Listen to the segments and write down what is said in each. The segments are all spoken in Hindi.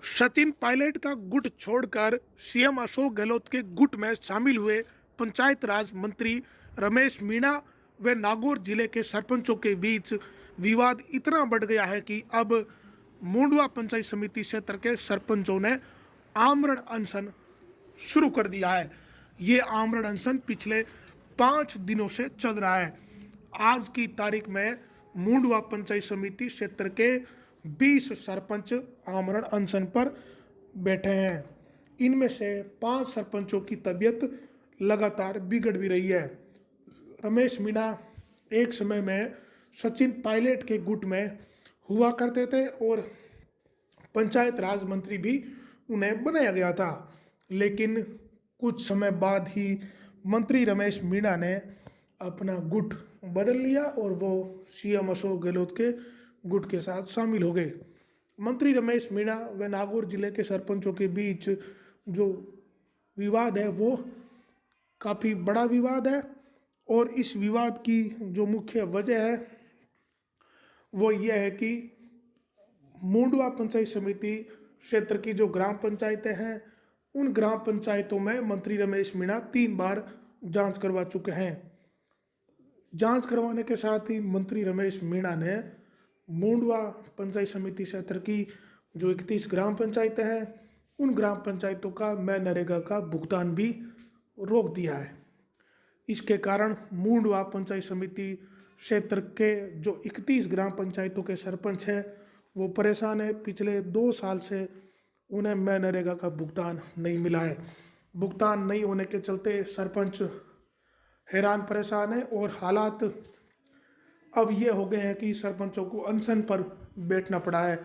सचिन पायलट का गुट छोड़कर सीएम अशोक गहलोत के गुट में शामिल हुए पंचायत राज मंत्री रमेश मीणा व नागौर जिले के सरपंचों के बीच विवाद इतना बढ़ गया है कि अब मुंडवा पंचायत समिति क्षेत्र के सरपंचों ने आमरण अनशन शुरू कर दिया है। ये आमरण अनशन पिछले 5 दिनों से चल रहा है। आज की तारीख में मुंडवा पंचायत समिति क्षेत्र के 20 सरपंच आमरण अनशन पर बैठे हैं। इनमें से 5 सरपंचों की तबीयत लगातार बिगड़ भी रही है। रमेश मीणा एक समय में सचिन पायलट के गुट में हुआ करते थे और पंचायत राज मंत्री भी उन्हें बनाया गया था, लेकिन कुछ समय बाद ही मंत्री रमेश मीणा ने अपना गुट बदल लिया और वो सीएम अशोक गहलोत के गुट के साथ शामिल हो गए। मंत्री रमेश मीणा व नागौर जिले के सरपंचों के बीच जो विवाद है वो काफ़ी बड़ा विवाद है और इस विवाद की जो मुख्य वजह है वो ये है कि मुंडवा पंचायत समिति क्षेत्र की जो ग्राम पंचायतें हैं उन ग्राम पंचायतों में मंत्री रमेश मीणा 3 बार जांच करवा चुके हैं। जांच करवाने के साथ ही मंत्री रमेश मीणा ने मुंडवा पंचायत समिति क्षेत्र की जो 31 ग्राम पंचायतें हैं उन ग्राम पंचायतों का मनरेगा का भुगतान भी रोक दिया है। इसके कारण मुंडवा पंचायत समिति क्षेत्र के जो 31 ग्राम पंचायतों के सरपंच हैं वो परेशान है। पिछले 2 साल से उन्हें मनरेगा का भुगतान नहीं मिला है। भुगतान नहीं होने के चलते सरपंच हैरान परेशान है और हालात अब ये हो गए हैं कि सरपंचों को अनशन पर बैठना पड़ा है।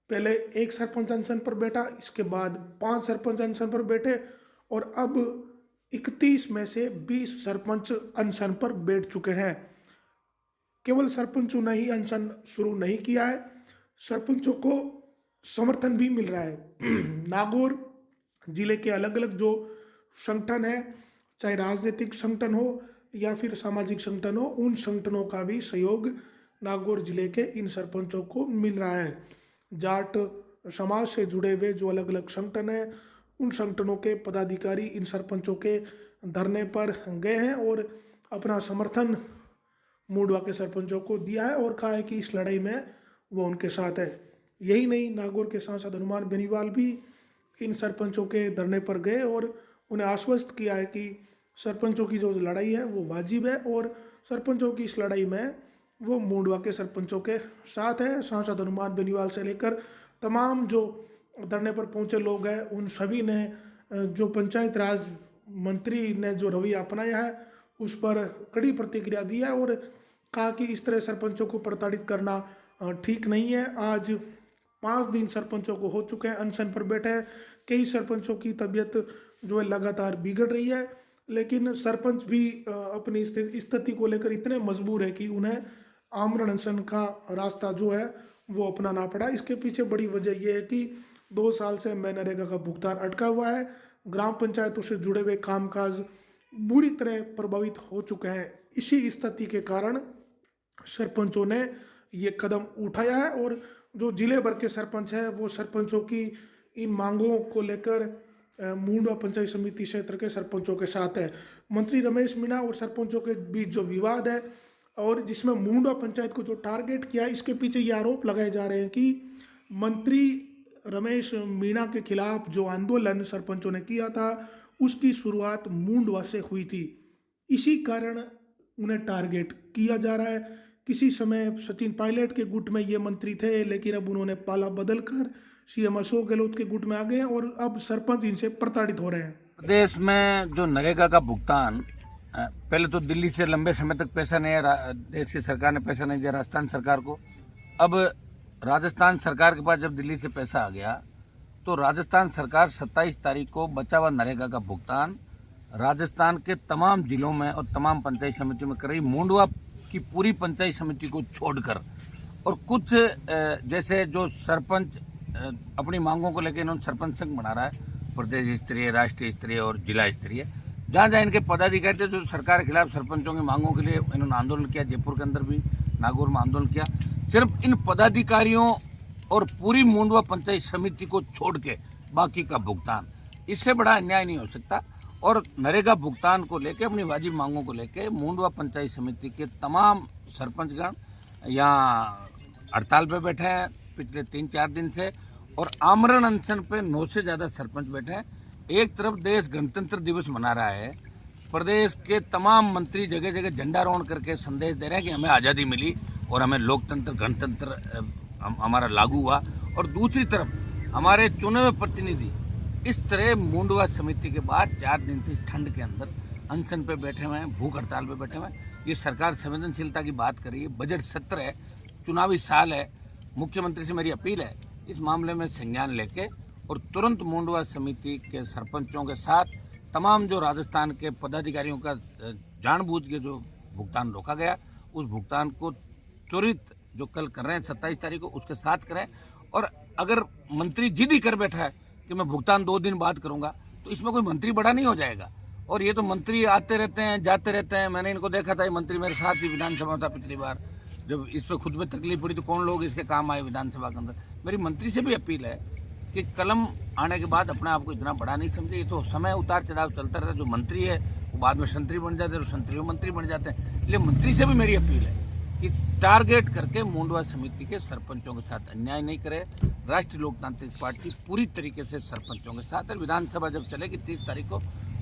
पहले एक सरपंच अनशन पर बैठा, इसके बाद 5 सरपंच अनशन पर बैठे और अब 31 में से 20 सरपंच अनशन पर बैठ चुके हैं। केवल सरपंचों ने ही अनशन शुरू नहीं किया है, सरपंचों को समर्थन भी मिल रहा है। नागौर जिले के अलग अलग जो संगठन है, चाहे राजनीतिक संगठन हो या फिर सामाजिक संगठन हो, उन संगठनों का भी सहयोग नागौर जिले के इन सरपंचों को मिल रहा है। जाट समाज से जुड़े हुए जो अलग अलग संगठन हैं उन संगठनों के पदाधिकारी इन सरपंचों के धरने पर गए हैं और अपना समर्थन मुंडवा के सरपंचों को दिया है और कहा है कि इस लड़ाई में वो उनके साथ है। यही नहीं, नागौर के सांसद हनुमान बेनीवाल भी इन सरपंचों के धरने पर गए और उन्हें आश्वस्त किया है कि सरपंचों की जो लड़ाई है वो वाजिब है और सरपंचों की इस लड़ाई में वो मुंडवा के सरपंचों के साथ है। सांसद हनुमान बेनीवाल से लेकर तमाम जो धरने पर पहुंचे लोग हैं उन सभी ने जो पंचायत राज मंत्री ने जो रवैया अपनाया है उस पर कड़ी प्रतिक्रिया दी है और कहा कि इस तरह सरपंचों को प्रताड़ित करना ठीक नहीं है। आज 5 दिन सरपंचों को हो चुके हैं अनशन पर बैठे हैं। कई सरपंचों की तबीयत जो है लगातार बिगड़ रही है, लेकिन सरपंच भी अपनी स्थिति को लेकर इतने मजबूर है कि उन्हें आमरण अनशन का रास्ता जो है वो अपनाना पड़ा। इसके पीछे बड़ी वजह यह है कि 2 साल से मनरेगा का भुगतान अटका हुआ है। ग्राम पंचायतों से जुड़े हुए कामकाज बुरी तरह प्रभावित हो चुके हैं। इसी स्थिति के कारण सरपंचों ने ये कदम उठाया है और जो जिले भर के सरपंच हैं वो सरपंचों की इन मांगों को लेकर मुंडवा पंचायत समिति क्षेत्र के सरपंचों के साथ है। मंत्री रमेश मीणा और सरपंचों के बीच जो विवाद है और जिसमें मुंडवा पंचायत को जो टारगेट किया है, इसके पीछे ये आरोप लगाए जा रहे हैं कि मंत्री रमेश मीणा के खिलाफ जो आंदोलन सरपंचों ने किया था उसकी शुरुआत मुंडवा से हुई थी। इसी कारण उन्हें टारगेट किया जा रहा है। किसी समय सचिन पायलट के गुट में ये मंत्री थे, लेकिन अब उन्होंने पाला बदलकर सीएम अशोक गहलोत के गुट में आ गए हैं और अब सरपंच इनसे प्रताड़ित हो रहे हैं। प्रदेश में जो नरेगा का भुगतान, पहले तो दिल्ली से लंबे समय तक पैसा नहीं है, देश की सरकार ने पैसा नहीं दिया राजस्थान सरकार को। अब राजस्थान सरकार के पास जब दिल्ली से पैसा आ गया तो राजस्थान सरकार 27 तारीख को बचा हुआ नरेगा का भुगतान राजस्थान के तमाम जिलों में और तमाम पंचायत समितियों में कर रही। मुंडवा की पूरी पंचायत समिति को छोड़कर और कुछ जैसे जो सरपंच अपनी मांगों को लेकर इन्होंने सरपंच संघ बना रहा है, प्रदेश स्तरीय, राष्ट्रीय स्तरीय और जिला स्तरीय, जहाँ जहाँ इनके पदाधिकारी थे जो सरकार के खिलाफ सरपंचों की मांगों के लिए इन्होंने आंदोलन किया। जयपुर के अंदर भी, नागौर में आंदोलन किया। सिर्फ इन पदाधिकारियों और पूरी मुंडवा पंचायत समिति को छोड़ के बाकी का भुगतान, इससे बड़ा अन्याय नहीं हो सकता। और नरेगा भुगतान को लेके, अपनी वाजिब मांगों को लेके मुंडवा पंचायत समिति के तमाम सरपंचगण यहाँ हड़ताल पे बैठे हैं पिछले 3-4 दिन से, और आमरण अनशन पे 9 से ज़्यादा सरपंच बैठे हैं। एक तरफ देश गणतंत्र दिवस मना रहा है, प्रदेश के तमाम मंत्री जगह जगह झंडारोहण करके संदेश दे रहे हैं कि हमें आज़ादी मिली और हमें लोकतंत्र गणतंत्र हमारा लागू हुआ, और दूसरी तरफ हमारे चुने हुए प्रतिनिधि इस तरह मुंडवा समिति के बाद 4 दिन से इस ठंड के अंदर अनशन पे बैठे हुए हैं, भूख हड़ताल पे बैठे हुए हैं। ये सरकार संवेदनशीलता की बात कर रही है, बजट सत्र है, चुनावी साल है। मुख्यमंत्री से मेरी अपील है इस मामले में संज्ञान लेके और तुरंत मुंडवा समिति के सरपंचों के साथ तमाम जो राजस्थान के पदाधिकारियों का जानबूझ के जो भुगतान रोका गया, उस भुगतान को त्वरित जो कल कर रहे हैं 27 तारीख को, उसके साथ करें। और अगर मंत्री जिद ही कर बैठा है कि मैं भुगतान 2 दिन बाद करूंगा, तो इसमें कोई मंत्री बड़ा नहीं हो जाएगा। और ये तो मंत्री आते रहते हैं, जाते रहते हैं। मैंने इनको देखा था, ये मंत्री मेरे साथ ही विधानसभा था पिछली बार, जब इस पर खुद में तकलीफ पड़ी तो कौन लोग इसके काम आए विधानसभा के अंदर। मेरी मंत्री से भी अपील है कि कलम आने के बाद अपने आप को इतना बड़ा नहीं समझे। ये तो समय उतार चढ़ाव चलता रहता है। जो मंत्री है वो बाद में संतरी बन जाते हैं, संतरी मंत्री बन जाते हैं। इसलिए मंत्री से भी मेरी अपील है कि टारगेट करके मुंडवा समिति के सरपंचों के साथ अन्याय नहीं करे। राष्ट्रीय लोकतांत्रिक पार्टी पूरी तरीके से सरपंचों के साथ है। विधानसभा जब चलेगी 30 तारीख को,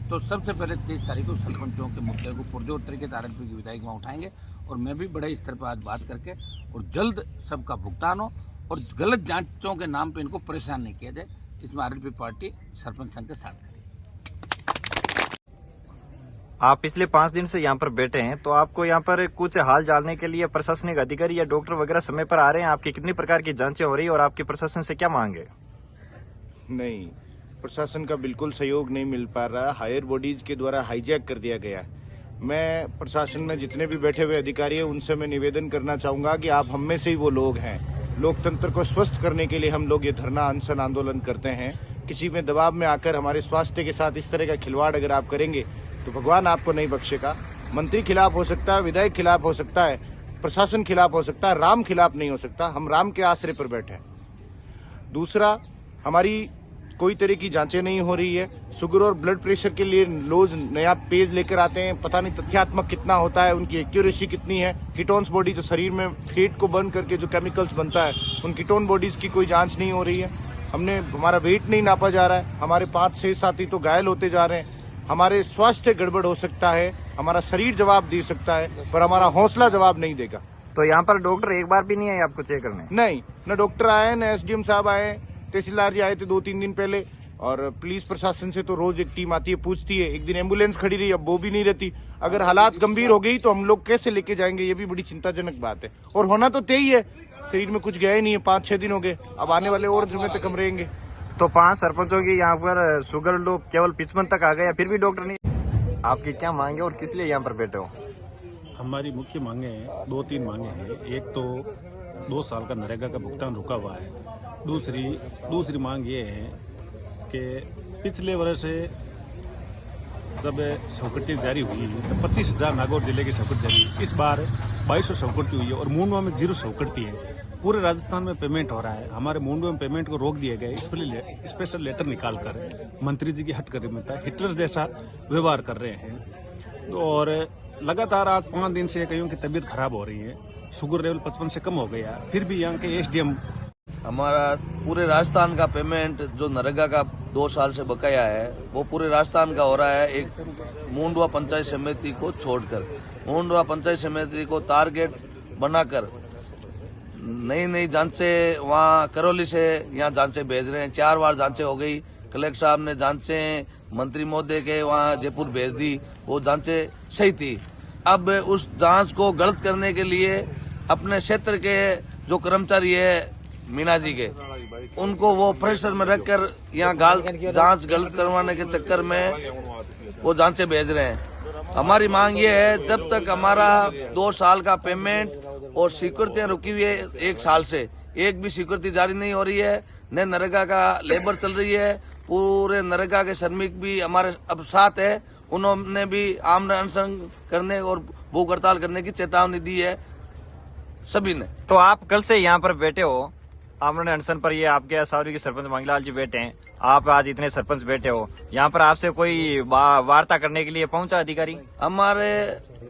तो सबसे पहले 30 तारीख को सरपंचों के मुद्दे को पुरजोर तरीके से आरएलपी की विधायक में उठाएंगे, और मैं भी बड़े स्तर पर आज बात करके और जल्द सबका भुगतान हो और गलत जांचों के नाम पे इनको परेशान नहीं किया जाए। इसमें आरएलपी पार्टी सरपंच संघ के साथ करेगी। आप पिछले 5 दिन से यहाँ पर बैठे हैं, तो आपको यहाँ पर कुछ हाल जानने के लिए प्रशासनिक अधिकारी या डॉक्टर वगैरह समय पर आ रहे हैं? आपकी कितनी प्रकार की जांचें हो रही है और आपकी प्रशासन से क्या मांग है? नहीं, प्रशासन का बिल्कुल सहयोग नहीं मिल पा रहा। हायर बॉडीज के द्वारा हाईजैक कर दिया गया है। मैं प्रशासन में जितने भी बैठे हुए अधिकारी हैं उनसे मैं निवेदन करना चाहूंगा कि आप हम में से ही वो लोग हैं। लोकतंत्र को स्वस्थ करने के लिए हम लोग ये धरना अनशन आंदोलन करते हैं। किसी में दबाव में आकर हमारे स्वास्थ्य के साथ इस तरह का खिलवाड़ अगर आप करेंगे तो भगवान आपको नहीं बख्शेगा। मंत्री खिलाफ हो सकता है, विधायक खिलाफ हो सकता है, प्रशासन खिलाफ हो सकता है, राम खिलाफ नहीं हो सकता। हम राम के आश्रय पर बैठे हैं। दूसरा, हमारी कोई तरह की जांचें नहीं हो रही है। शुगर और ब्लड प्रेशर के लिए रोज नया पेज लेकर आते हैं, पता नहीं तथ्यात्मक कितना होता है, उनकी एक्यूरेसी कितनी है। कीटोन्स बॉडी जो शरीर में फैट को बर्न करके जो केमिकल्स बनता है, उन कीटोन बॉडीज की कोई जांच नहीं हो रही है। हमारा वेट नहीं नापा जा रहा है। हमारे 5-6 साथी तो घायल होते जा रहे हैं। हमारे स्वास्थ्य गड़बड़ हो सकता है, हमारा शरीर जवाब दे सकता है, पर हमारा हौसला जवाब नहीं देगा। तो यहाँ पर डॉक्टर एक बार भी नहीं आए आपको चेक करने? नहीं, न डॉक्टर आए, न एसडीएम साहब आए। तहसीलदार जी आए थे 2-3 दिन पहले, और पुलिस प्रशासन से तो रोज एक टीम आती है, पूछती है। एक दिन एम्बुलेंस खड़ी रही, अब वो भी नहीं रहती। अगर हालात गंभीर हो गई तो हम लोग कैसे लेके जाएंगे, ये भी बड़ी चिंताजनक बात है। और होना तो तय ही है, शरीर में कुछ गया ही नहीं है। 5-6 दिन हो गए, अब आने वाले और दिन तक हम रहेंगे। तो 5 सरपंचों की यहाँ पर शुगर लो केवल 55 तक आ गया, फिर भी डॉक्टर नहीं। आपकी क्या मांगे और किस लिए यहाँ पर बैठे हो? हमारी मुख्य मांगे हैं, 2-3 मांगे हैं। एक तो 2 साल का नरेगा का भुगतान रुका हुआ है। दूसरी मांग ये है कि पिछले वर्ष जब शवकट्टी जारी हुई तो 25,000 नागौर जिले की शवकट्टी जारी। इस बार 2200 शवकट्टी हुई है और मुंडवा में 0 शवकट्टी है। पूरे राजस्थान में पेमेंट हो रहा है, हमारे मुंडवा में पेमेंट को रोक दिया गया। स्पेशल लेटर निकालकर मंत्री जी की हटकर्मीता, हिटलर जैसा व्यवहार कर रहे हैं। और लगातार आज 5 दिन से कईयों की तबीयत खराब हो रही है। शुगर लेवल 55 से कम हो गया, फिर भी यहाँ के एसडीएम। हमारा पूरे राजस्थान का पेमेंट जो नरेगा का 2 साल से बकाया है, वो पूरे राजस्थान का हो रहा है, एक मुंडवा पंचायत समिति को छोड़कर। मुंडवा पंचायत समिति को टारगेट बनाकर नई जांचें वहाँ करौली से यहाँ जांचें भेज रहे हैं। 4 बार जांचें हो गई। कलेक्टर साहब ने जांचें मंत्री महोदय के वहाँ जयपुर भेज दी, वो जांचें सही थी। अब उस जांच को गलत करने के लिए अपने क्षेत्र के जो कर्मचारी है मीणा जी के, उनको वो प्रेशर में रखकर यहाँ जांच गलत करवाने के चक्कर में वो जांचें भेज रहे हैं। हमारी मांग ये है, जब तक हमारा 2 साल का पेमेंट और स्वीकृतियां रुकी हुई है 1 साल से, एक भी स्वीकृति जारी नहीं हो रही है, न नरेगा का लेबर चल रही है। पूरे नरेगा के श्रमिक भी हमारे अब साथ है, उन्होंने भी आमरण अनशन करने और भूख हड़ताल करने की चेतावनी दी है सभी ने। तो आप कल से यहाँ पर बैठे हो, आमरण अनशन पर ये आपके असावरी के सरपंच मंगलाल जी बैठे हैं, आप आज इतने सरपंच बैठे हो, यहाँ पर आपसे कोई वार्ता करने के लिए पहुंचा अधिकारी? हमारे